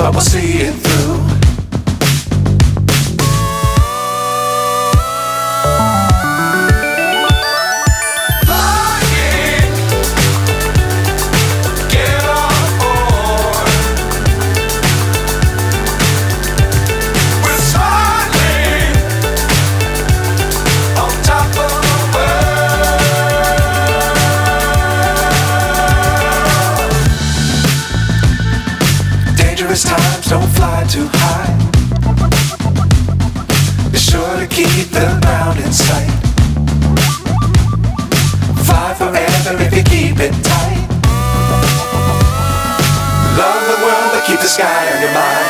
but we'll see it through. Times don't fly too high. Be sure to keep the ground in sight. Fly forever if you keep it tight. Love the world but keep the sky on your mind.